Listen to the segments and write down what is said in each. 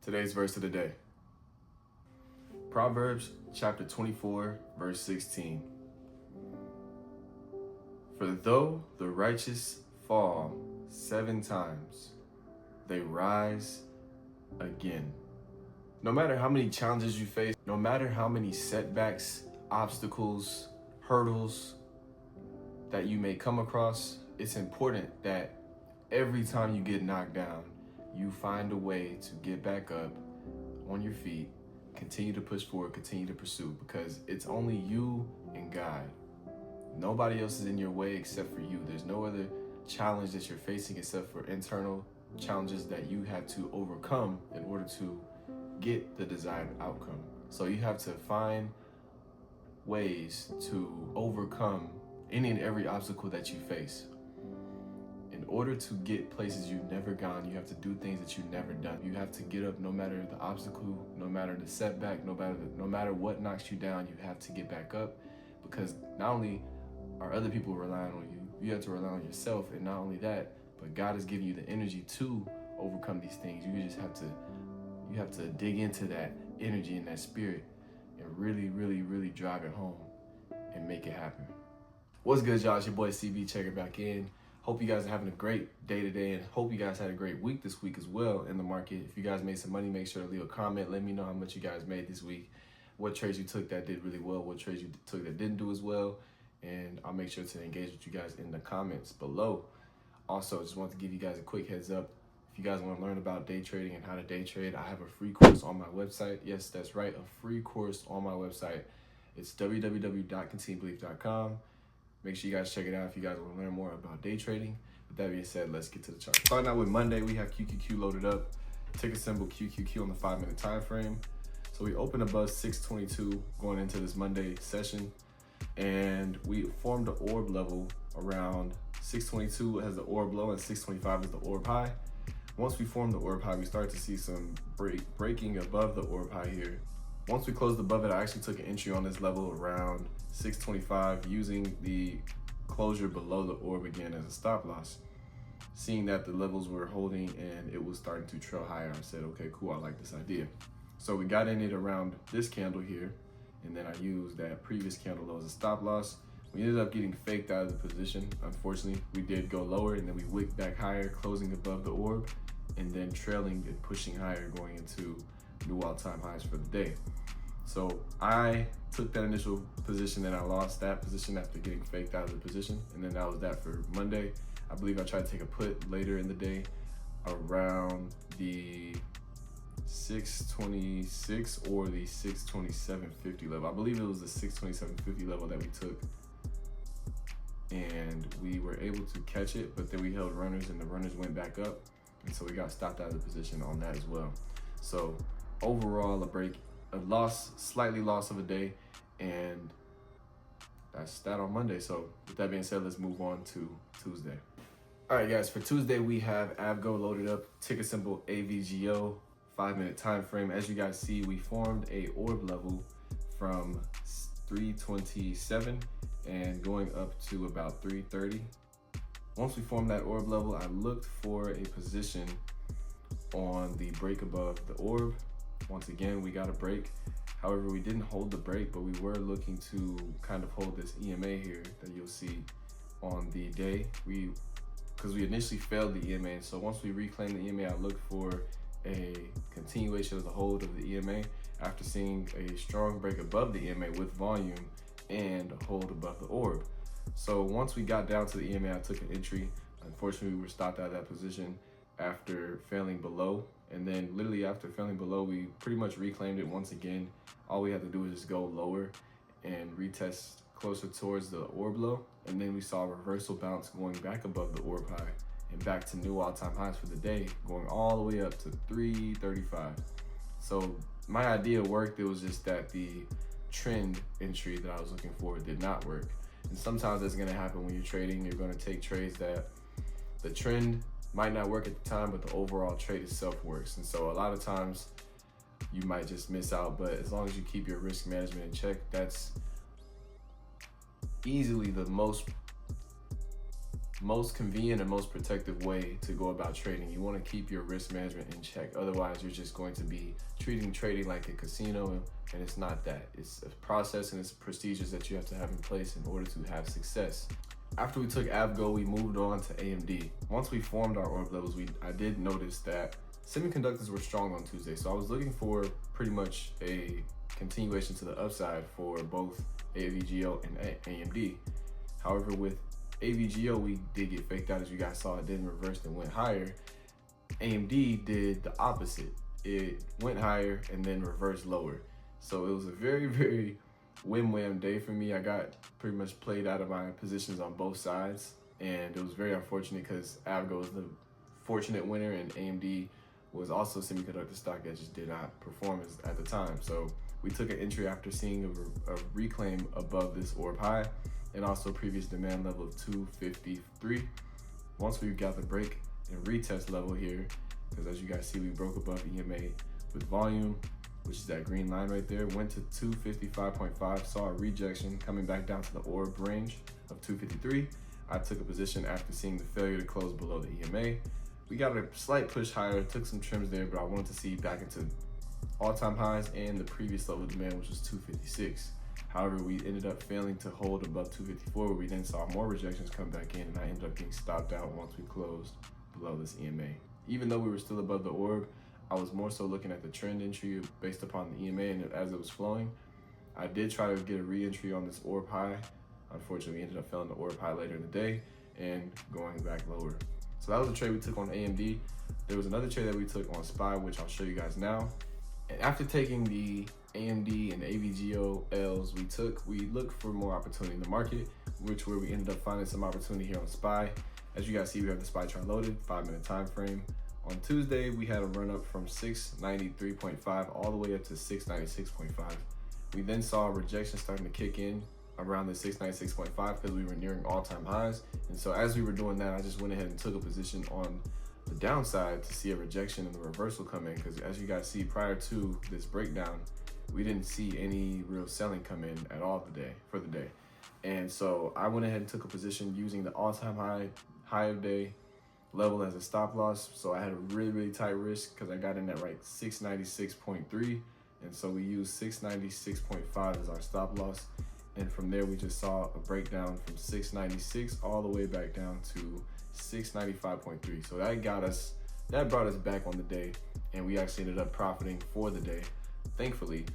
Today's verse of the day. Proverbs chapter 24, verse 16. For though the righteous fall 7 times, they rise again. No matter how many challenges you face, no matter how many setbacks, obstacles, hurdles that you may come across, it's important that every time you get knocked down, you find a way to get back up on your feet, continue to push forward, continue to pursue, because it's only you and God. Nobody else is in your way except for you. There's no other challenge that you're facing except for internal challenges that you have to overcome in order to get the desired outcome. So you have to find ways to overcome any and every obstacle that you face. In order to get places you've never gone, you have to do things that you've never done. You have to get up no matter the obstacle, no matter the setback, no matter what knocks you down, you have to get back up, because not only are other people relying on you, you have to rely on yourself. And not only that, but God has given you the energy to overcome these things. You just have to dig into that energy and that spirit and really drive it home and make it happen. What's good, y'all? It's your boy CB checking back in. Hope you guys are having a great day today, and hope you guys had a great week this week as well in the market. If you guys made some money, make sure to leave a comment. Let me know how much you guys made this week, what trades you took that did really well, what trades you took that didn't do as well, and I'll make sure to engage with you guys in the comments below. Also, just want to give you guys a quick heads up. If you guys want to learn about day trading and how to day trade, I have a free course on my website. Yes, that's right, a free course on my website. It's www.continuebelief.com. Make sure you guys check it out if you guys want to learn more about day trading. With that being said, let's get to the chart. Starting out with Monday, we have QQQ loaded up. Ticker symbol QQQ on the 5-minute time frame. So we opened above 622 going into this Monday session, and we formed an orb level around 622 as the orb low and 625 as the orb high. Once we formed the orb high, we start to see some breaking above the orb high here. Once we closed above it, I actually took an entry on this level around 625 using the closure below the orb again as a stop loss. Seeing that the levels were holding and it was starting to trail higher, I said, okay, cool, I like this idea. So we got in it around this candle here, and then I used that previous candle low as a stop loss. We ended up getting faked out of the position. Unfortunately, we did go lower, and then we wicked back higher, closing above the orb, and then trailing and pushing higher, going into new all-time highs for the day. So I took that initial position, and I lost that position after getting faked out of the position, and then that was that for Monday. I believe I tried to take a put later in the day around the 626 or the 627.50 level. I believe it was the 627.50 level that we took, and we were able to catch it, but then we held runners and the runners went back up, and so we got stopped out of the position on that as well. So overall, slightly loss of a day, and that's that on Monday. So with that being said, let's move on to Tuesday. All right, guys, for Tuesday, we have Avgo loaded up, ticker symbol AVGO, 5-minute time frame. As you guys see, we formed a orb level from 327 and going up to about 330. Once we formed that orb level, I looked for a position on the break above the orb. Once again, we got a break. However, we didn't hold the break, but we were looking to kind of hold this EMA here that you'll see on the day. Because we initially failed the EMA. So once we reclaimed the EMA, I looked for a continuation of the hold of the EMA after seeing a strong break above the EMA with volume and a hold above the orb. So once we got down to the EMA, I took an entry. Unfortunately, we were stopped out of that position after failing below. And then literally after failing below, we pretty much reclaimed it once again. All we had to do was just go lower and retest closer towards the orb low. And then we saw a reversal bounce going back above the orb high and back to new all-time highs for the day, going all the way up to 335. So my idea worked. It was just that the trend entry that I was looking for did not work. And sometimes that's gonna happen when you're trading. You're gonna take trades that the trend might not work at the time, but the overall trade itself works. And so a lot of times you might just miss out, but as long as you keep your risk management in check, that's easily the most most convenient and most protective way to go about trading. You want to keep your risk management in check. Otherwise, you're just going to be treating trading like a casino, and it's not that. It's a process and it's procedures that you have to have in place in order to have success. After we took Avgo, we moved on to AMD. Once we formed our orb levels, I did notice that semiconductors were strong on Tuesday. So I was looking for pretty much a continuation to the upside for both AVGO and AMD. However, with AVGO, we did get faked out. As you guys saw, it didn't reverse and went higher. AMD did the opposite. It went higher and then reversed lower. So it was a very, very win-win day for me. I got pretty much played out of my positions on both sides, and it was very unfortunate because Avgo was the fortunate winner and AMD was also a semiconductor stock that just did not perform at the time. So we took an entry after seeing a reclaim above this orb high and also previous demand level of 253. Once we got the break and retest level here, because as you guys see, we broke above EMA with volume, which is that green line right there, went to 255.5, saw a rejection coming back down to the orb range of 253. I took a position after seeing the failure to close below the EMA. We got a slight push higher, took some trims there, but I wanted to see back into all-time highs and the previous level of demand, which was 256. However, we ended up failing to hold above 254, where we then saw more rejections come back in, and I ended up getting stopped out once we closed below this EMA. Even though we were still above the orb, I was more so looking at the trend entry based upon the EMA, and as it was flowing, I did try to get a re-entry on this orb high. Unfortunately, we ended up failing the orb high later in the day and going back lower. So that was a trade we took on AMD. There was another trade that we took on SPY, which I'll show you guys now. And after taking the AMD and AVGO L's we looked for more opportunity in the market, where we ended up finding some opportunity here on SPY. As you guys see, we have the SPY chart loaded, 5-minute time frame. On Tuesday, we had a run up from 693.5 all the way up to 696.5. We then saw a rejection starting to kick in around the 696.5 because we were nearing all-time highs. And so as we were doing that, I just went ahead and took a position on the downside to see a rejection and the reversal come in, because as you guys see, prior to this breakdown, we didn't see any real selling come in at all for the day. And so I went ahead and took a position using the all-time high of day level as a stop loss. So I had a really, really tight risk because I got in at right 696.3. And so we used 696.5 as our stop loss. And from there, we just saw a breakdown from 696 all the way back down to 695.3. So that brought us back on the day, and we actually ended up profiting for the day, thankfully,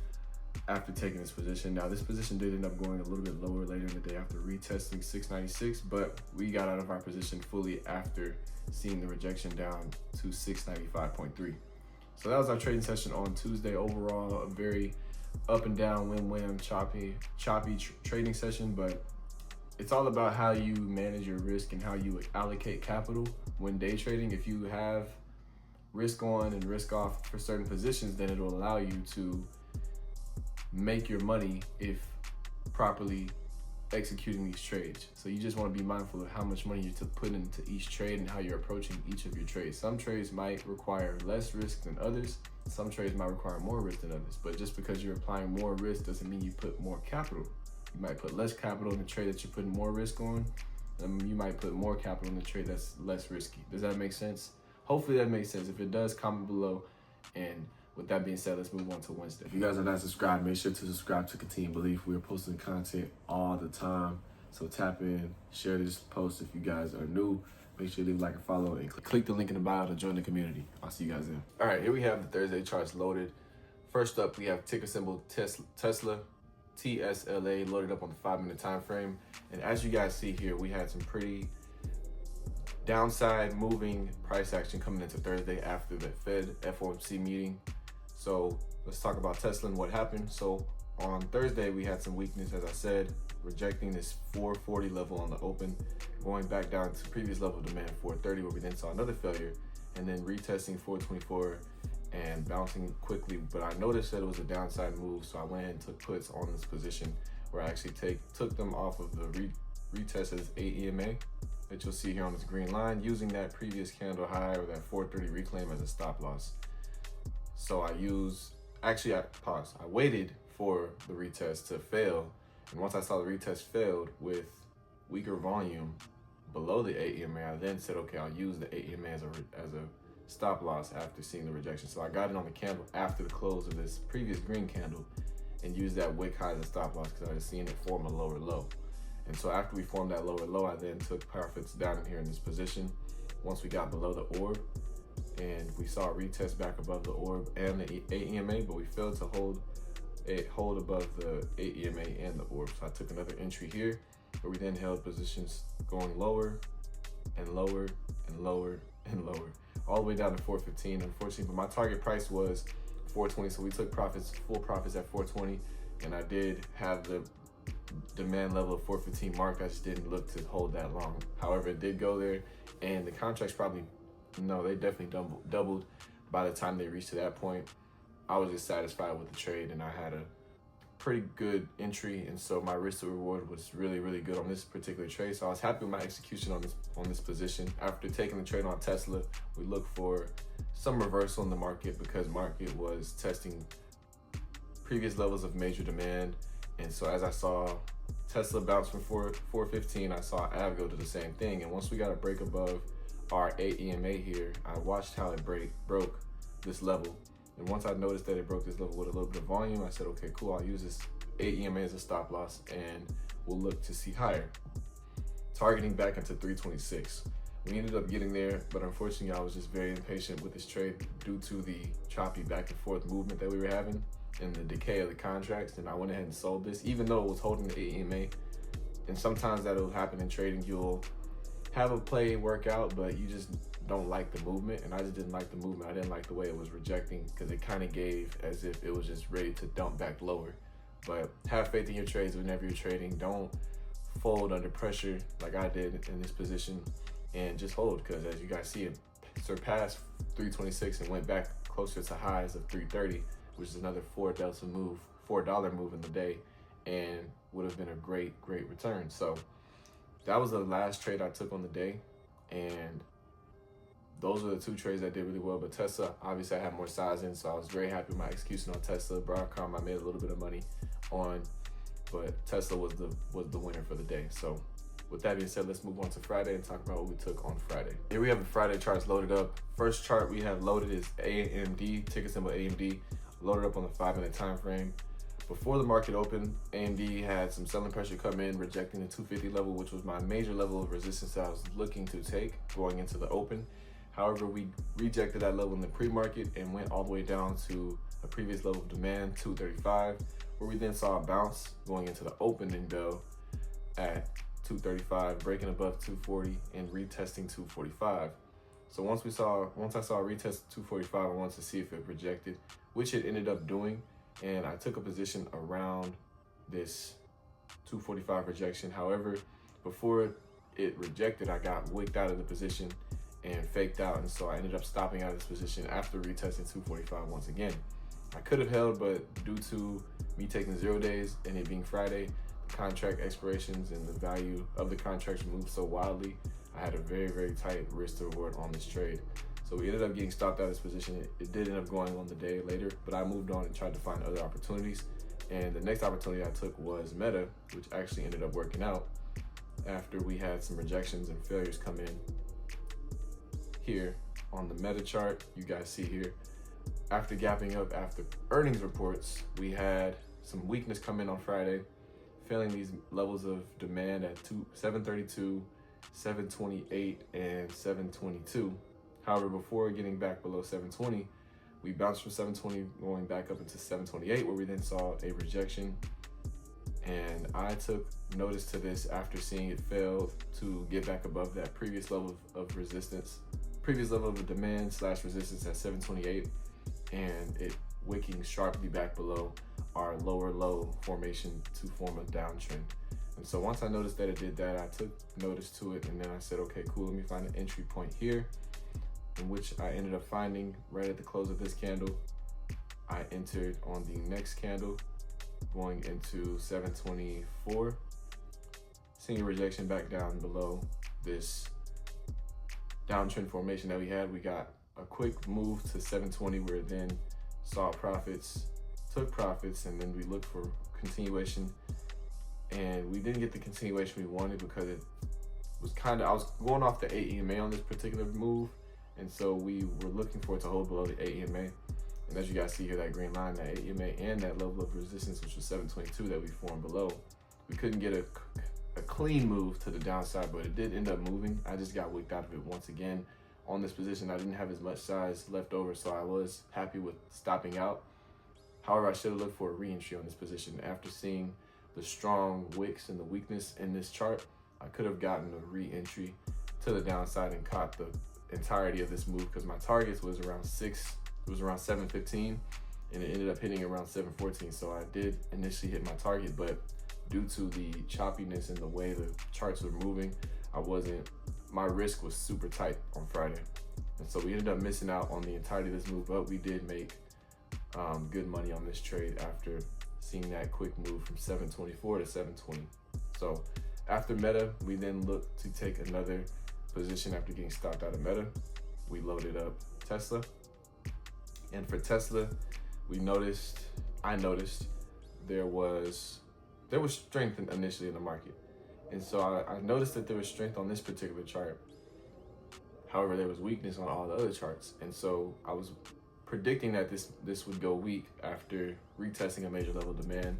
after taking this position. Now, this position did end up going a little bit lower later in the day after retesting 696, but we got out of our position fully after seeing the rejection down to 695.3. So that was our trading session on Tuesday. Overall, a very up and down, win-win, choppy trading session, but it's all about how you manage your risk and how you allocate capital when day trading. If you have risk on and risk off for certain positions, then it'll allow you to make your money if properly executing these trades. So you just want to be mindful of how much money you put into each trade and how you're approaching each of your trades. Some trades might require less risk than others. Some trades might require more risk than others, but just because you're applying more risk doesn't mean you put more capital. You might put less capital in the trade that you're putting more risk on, and you might put more capital in the trade that's less risky. Does that make sense? Hopefully that makes sense. If it does, comment below. And with that being said, let's move on to Wednesday. If you guys are not subscribed, make sure to subscribe to Continue Belief. We're posting content all the time. So tap in, share this post if you guys are new. Make sure you leave a like and follow, and click the link in the bio to join the community. I'll see you guys there. All right, here we have the Thursday charts loaded. First up, we have ticker symbol Tesla, TSLA, loaded up on the 5-minute time frame. And as you guys see here, we had some pretty downside moving price action coming into Thursday after the Fed FOMC meeting. So let's talk about Tesla and what happened. So on Thursday, we had some weakness, as I said, rejecting this 440 level on the open, going back down to previous level of demand 430, where we then saw another failure, and then retesting 424 and bouncing quickly. But I noticed that it was a downside move, so I went ahead and took puts on this position, where I actually took them off of the retest as 8 EMA that you'll see here on this green line, using that previous candle high or that 430 reclaim as a stop loss. So I waited for the retest to fail. And once I saw the retest failed with weaker volume, below the 8 EMA, I then said, okay, I'll use the 8 EMA as a stop loss after seeing the rejection. So I got it on the candle after the close of this previous green candle and used that wick high as a stop loss because I was seeing it form a lower low. And so after we formed that lower low, I then took profits down in here in this position. Once we got below the orb, and we saw a retest back above the orb and the 8 EMA, but we failed to hold above the 8 EMA and the orb. So I took another entry here, where we then held positions going lower and lower and lower and lower, all the way down to 415, unfortunately. But my target price was 420, so we took profits, full profits at 420, and I did have the demand level of 415 mark. I just didn't look to hold that long. However, it did go there, and the contracts probably, no, they definitely doubled by the time they reached to that point. I was just satisfied with the trade, and I had a pretty good entry, and so my risk to reward was really, really good on this particular trade. So I was happy with my execution on this position. After taking the trade on Tesla, we looked for some reversal in the market because market was testing previous levels of major demand. And so as I saw Tesla bounce from 415, I saw AV go do the same thing. And once we got a break above our 8 EMA here, I watched how it broke this level. And once I noticed that it broke this level with a little bit of volume, I said, okay, cool, I'll use this 8 EMA as a stop loss and we'll look to see higher. Targeting back into 326. We ended up getting there, but unfortunately I was just very impatient with this trade due to the choppy back and forth movement that we were having and the decay of the contracts. And I went ahead and sold this, even though it was holding the 8 EMA. And sometimes that'll happen in trading. You'll have a play work out, but you just don't like the movement. And I just didn't like the movement. I didn't like the way it was rejecting because it kind of gave as if it was just ready to dump back lower. But have faith in your trades whenever you're trading. Don't fold under pressure like I did in this position, and just hold, because as you guys see, it surpassed 326 and went back closer to highs of 330, which is another $4 move in the day, and would have been a great return. So that was the last trade I took on the day, and those were the two trades that did really well. But Tesla, obviously I had more size in, so I was very happy with my execution on Tesla. Broadcom, I made a little bit of money on, but Tesla was the winner for the day. So with that being said, let's move on to Friday and talk about what we took on Friday. Here we have the Friday charts loaded up. First chart we have loaded is AMD, ticker symbol AMD, loaded up on the 5-minute time frame. Before the market opened, AMD had some selling pressure come in, rejecting the 250 level, which was my major level of resistance that I was looking to take going into the open. However, we rejected that level in the pre-market and went all the way down to a previous level of demand, 235, where we then saw a bounce going into the opening bell at 235, breaking above 240 and retesting 245. So once I saw a retest 245, I wanted to see if it rejected, which it ended up doing. And I took a position around this 245 rejection. However, before it rejected, I got wicked out of the position and faked out. And so I ended up stopping out of this position after retesting 245 once again. I could have held, but due to me taking 0 days and it being Friday, contract expirations and the value of the contracts moved so wildly, I had a very tight risk to reward on this trade. So we ended up getting stopped out of this position. It did end up going on the day later, but I moved on and tried to find other opportunities. And the next opportunity I took was Meta, which actually ended up working out after we had some rejections and failures come in. Here on the Meta chart, you guys see here, after gapping up after earnings reports, we had some weakness come in on Friday, failing these levels of demand at 732, 728, and 722. However, before getting back below 720, we bounced from 720 going back up into 728, where we then saw a rejection. And I took notice to this after seeing it failed to get back above that previous level of resistance, previous level of demand / resistance at 728, and it wicking sharply back below our lower low formation to form a downtrend. And so once I noticed that it did that, I took notice to it, and then I said, okay, cool, let me find an entry point here, in which I ended up finding right at the close of this candle. I entered on the next candle going into 724, seeing a rejection back down below this downtrend formation that we had. We got a quick move to 720, where it then saw profits, took profits, and then we looked for continuation, and we didn't get the continuation we wanted because I was going off the 8 EMA on this particular move, and so we were looking for it to hold below the 8 EMA. And as you guys see here, that green line, that 8 EMA, and that level of resistance, which was 722 that we formed below, we couldn't get a clean move to the downside, but it did end up moving. I just got wicked out of it once again. On this position, I didn't have as much size left over, so I was happy with stopping out. However, I should have looked for a re-entry on this position. After seeing the strong wicks and the weakness in this chart, I could have gotten a re-entry to the downside and caught the entirety of this move, because my targets was around 715, and it ended up hitting around 714. So I did initially hit my target, but due to the choppiness and the way the charts were moving, my risk was super tight on Friday. And so we ended up missing out on the entirety of this move, but we did make good money on this trade after seeing that quick move from 724 to 720. So after Meta, we then looked to take another position after getting stopped out of Meta. We loaded up Tesla. And for Tesla, I noticed there was strength initially in the market. And so I noticed that there was strength on this particular chart. However, there was weakness on all the other charts. And so I was predicting that this would go weak after retesting a major level demand.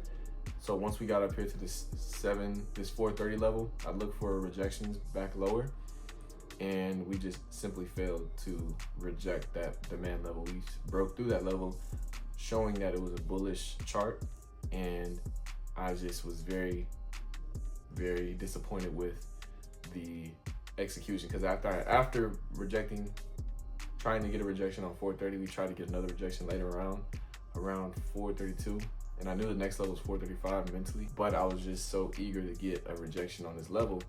So once we got up here to this 430 level, I looked for rejections back lower, and we just simply failed to reject that demand level. We broke through that level, showing that it was a bullish chart, and I just was very, very disappointed with the execution, because after trying to get a rejection on 430, we tried to get another rejection later around 432, and I knew the next level was 435 mentally, but I was just so eager to get a rejection on this level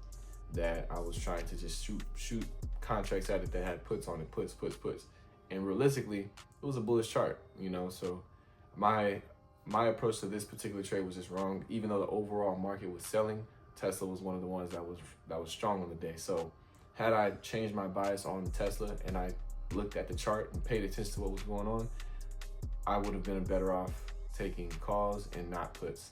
that I was trying to just shoot contracts at it that had puts on it, puts. And realistically, it was a bullish chart, so my approach to this particular trade was just wrong. Even though the overall market was selling, Tesla was one of the ones that was strong on the day. So had I changed my bias on Tesla and I looked at the chart and paid attention to what was going on, I would have been better off taking calls and not puts.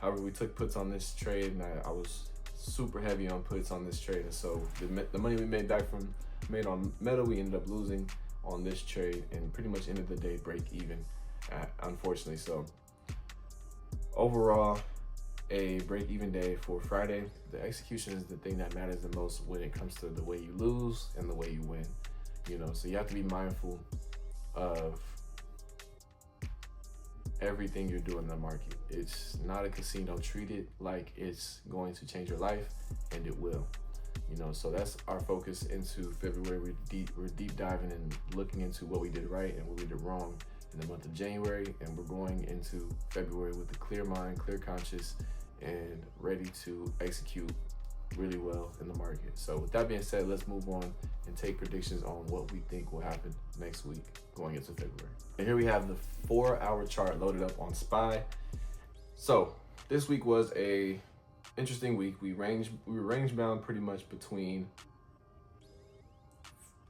However, we took puts on this trade, and I was super heavy on puts on this trade. And so the money we made on Meta, we ended up losing on this trade, and pretty much ended the day break even, unfortunately. So overall, a break-even day for Friday. The execution is the thing that matters the most when it comes to the way you lose and the way you win. So you have to be mindful of everything you're doing in the market. It's not a casino. Treat it like it's going to change your life, and it will. So that's our focus into February. We're deep diving and looking into what we did right and what we did wrong in the month of January, and we're going into February with a clear mind, clear conscience, and ready to execute really well in the market. So with that being said, let's move on and take predictions on what we think will happen next week going into February. And here we have the 4-hour chart loaded up on SPY. So this week was a interesting week. We were range bound pretty much between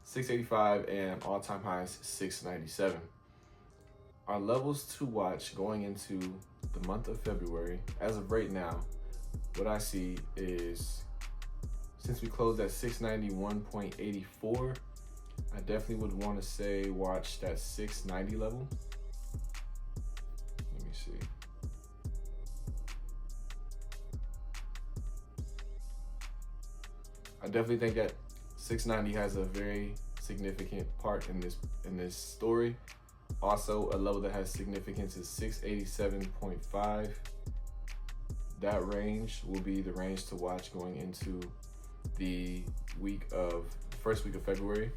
685 and all-time highs 697. Our levels to watch going into the month of February, as of right now, what I see is, since we closed at 691.84, I definitely would want to say watch that 690 level. Let me see. I definitely think that 690 has a very significant part in this story. Also, a level that has significance is 687.5. That range will be the range to watch going into the first week of February.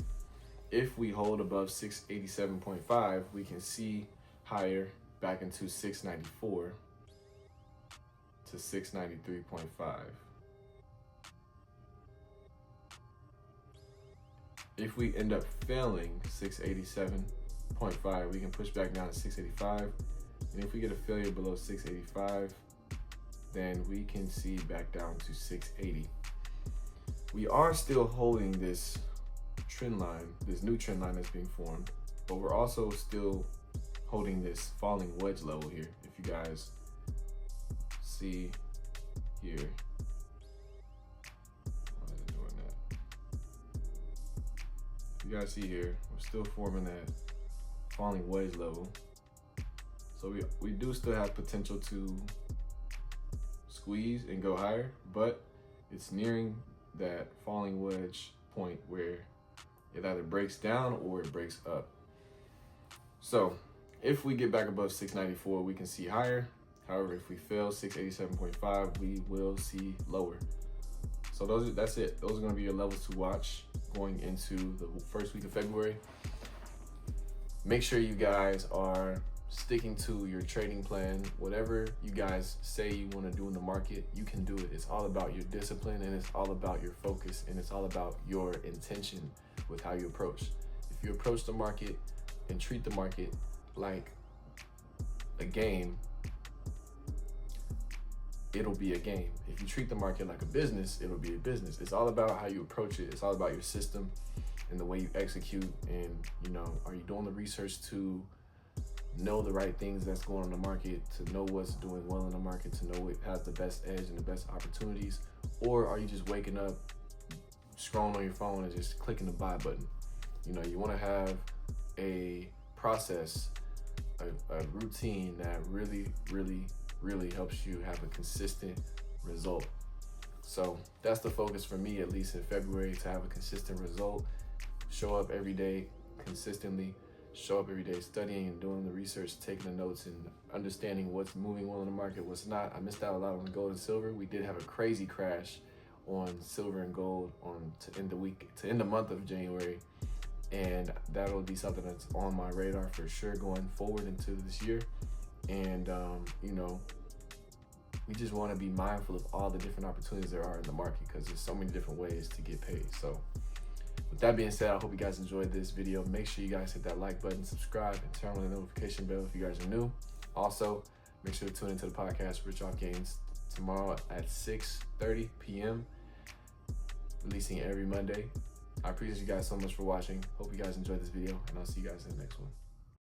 If we hold above 687.5, we can see higher back into 694 to 693.5. If we end up failing 687.5, we can push back down to 685. And if we get a failure below 685, then we can see back down to 680. We are still holding this trend line, this new trend line that's being formed, but we're also still holding this falling wedge level here. If you guys see here, what is it doing now? you guys see here, we're still forming that falling wedge level. So we do still have potential to squeeze and go higher, but it's nearing that falling wedge point where it either breaks down or it breaks up. So if we get back above 694, we can see higher. However, if we fail 687.5, we will see lower. So that's it. Those are going to be your levels to watch going into the first week of February. Make sure you guys are sticking to your trading plan. Whatever you guys say you want to do in the market, you can do it. It's all about your discipline, and it's all about your focus, and it's all about your intention with how you approach. If you approach the market and treat the market like a game, it'll be a game. If you treat the market like a business, it'll be a business. It's all about how you approach it. It's all about your system and the way you execute. And, you know, are you doing the research to know the right things that's going on in the market, to know what's doing well in the market, to know what has the best edge and the best opportunities? Or are you just waking up, scrolling on your phone and just clicking the buy button? You know, you want to have a process, a routine that really helps you have a consistent result. So that's the focus for me, at least in February, to have a consistent result. Show up every day consistently, show up every day studying and doing the research, taking the notes and understanding what's moving well in the market, what's not. I missed out a lot on gold and silver. We did have a crazy crash on silver and gold to end the month of January. And that'll be something that's on my radar for sure going forward into this year. And, you know, we just want to be mindful of all the different opportunities there are in the market, because there's so many different ways to get paid. So with that being said, I hope you guys enjoyed this video. Make sure you guys hit that like button, subscribe, and turn on the notification bell if you guys are new. Also, make sure to tune into the podcast Rich Off Gains tomorrow at 6:30 p.m. releasing every Monday. I appreciate you guys so much for watching. Hope you guys enjoyed this video, and I'll see you guys in the next one.